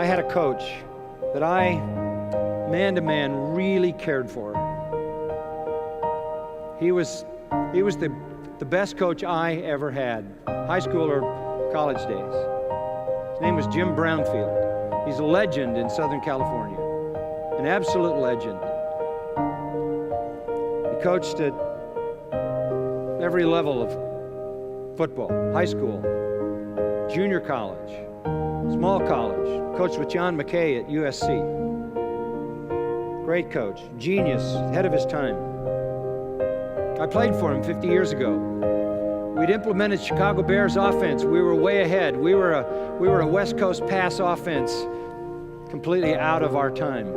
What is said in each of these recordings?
I had a coach that I, man to man, really cared for. He was the best coach I ever had, high school or college days. His name was Jim Brownfield. He's a legend in Southern California, an absolute legend. He coached at every level of football, high school, junior college, small college. Coached with John McKay at USC. Great coach, genius, ahead of his time. I played for him 50 years ago. We'd implemented Chicago Bears offense. We were way ahead. We were a West Coast pass offense, completely out of our time.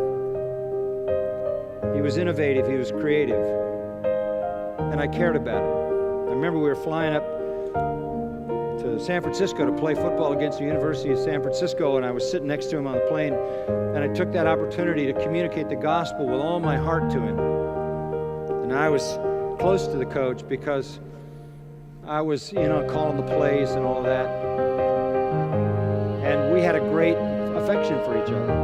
He was innovative, he was creative, and I cared about it. I remember we were flying up to San Francisco to play football against the University of San Francisco, and I was sitting next to him on the plane, and I took that opportunity to communicate the gospel with all my heart to him. And I was close to the coach because I was, calling the plays and all of that. And we had a great affection for each other.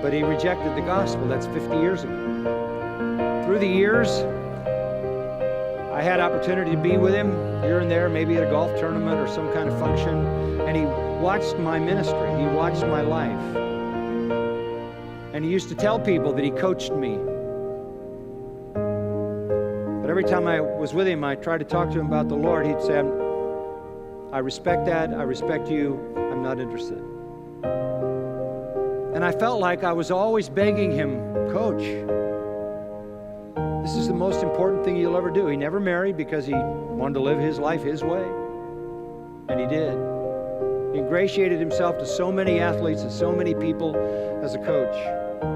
But he rejected the gospel. That's 50 years ago. Through the years, I had opportunity to be with him here and there, maybe at a golf tournament or some kind of function. And he watched my ministry. He watched my life. And he used to tell people that he coached me. But every time I was with him, I tried to talk to him about the Lord. He'd say, I respect that. I respect you. I'm not interested. And I felt like I was always begging him, Coach, this is the most important thing you'll ever do. He never married because he wanted to live his life his way. And he did. He ingratiated himself to so many athletes and so many people as a coach.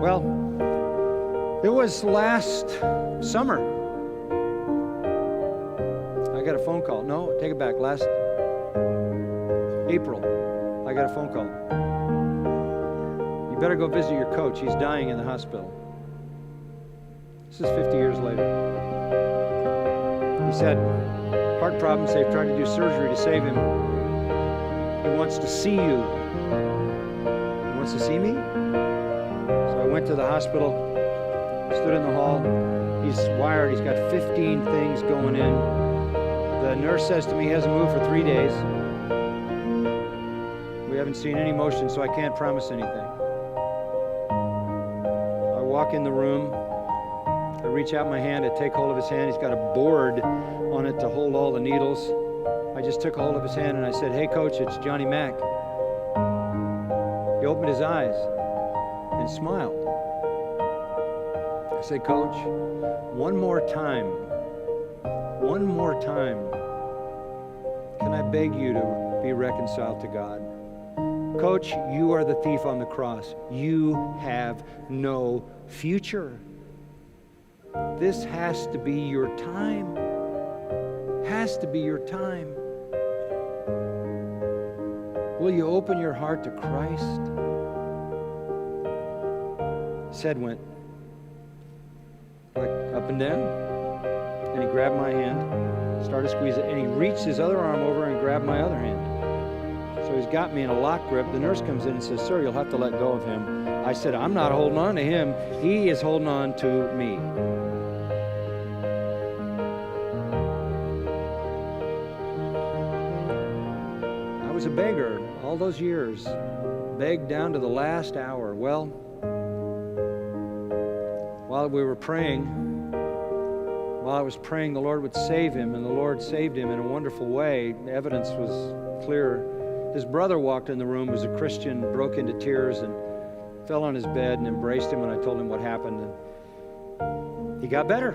Well, it was last summer. I got a phone call. No, take it back. Last April, I got a phone call. You better go visit your coach. He's dying in the hospital. This is 50 years later. He's had heart problems. They've tried to do surgery to save him. He wants to see you. He wants to see me? So I went to the hospital, stood in the hall. He's wired. He's got 15 things going in. The nurse says to me he hasn't moved for 3 days. We haven't seen any motion, so I can't promise anything. I walk in the room. I reach out my hand to take hold of his hand. He's got a board on it to hold all the needles. I just took a hold of his hand and I said, "Hey, Coach, it's Johnny Mack." He opened his eyes and smiled. I said, "Coach, one more time, can I beg you to be reconciled to God? Coach, you are the thief on the cross. You have no future. This has to be your time. Has to be your time. Will you open your heart to Christ?" His head went like up and down, and he grabbed my hand, started squeezing, and he reached his other arm over and grabbed my other hand. So he's got me in a lock grip. The nurse comes in and says, "Sir, you'll have to let go of him." I said, "I'm not holding on to him. He is holding on to me." I was a beggar all those years, begged down to the last hour. Well, while we were praying, while I was praying the Lord would save him, and the Lord saved him in a wonderful way. The evidence was clear. His brother walked in the room, was a Christian, broke into tears and fell on his bed and embraced him when I told him what happened. And he got better.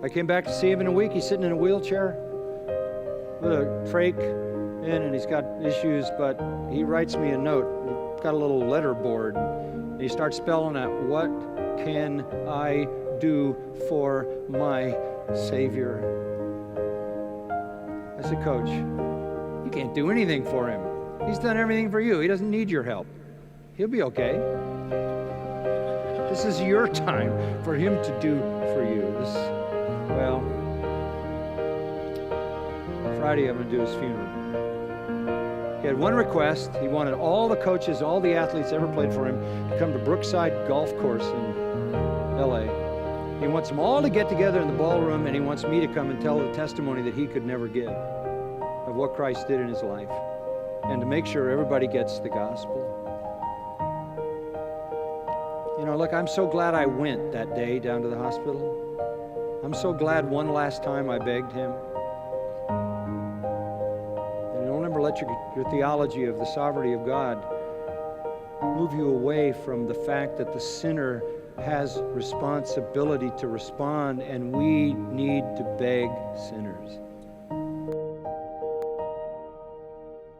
I came back to see him in a week. He's sitting in a wheelchair with a trach in, and he's got issues, but he writes me a note. He's got a little letter board, and he starts spelling out, "What can I do for my Savior?" I said, "Coach, you can't do anything for him. He's done everything for you. He doesn't need your help. He'll be okay. This is your time for him to do for you." Friday I'm going to do his funeral. He had one request. He wanted all the coaches, all the athletes ever played for him to come to Brookside Golf Course in L.A. He wants them all to get together in the ballroom, and he wants me to come and tell the testimony that he could never give of what Christ did in his life, and to make sure everybody gets the gospel. You know, look, I'm so glad I went that day down to the hospital. I'm so glad one last time I begged him. And don't ever let your theology of the sovereignty of God move you away from the fact that the sinner has responsibility to respond, and we need to beg sinners.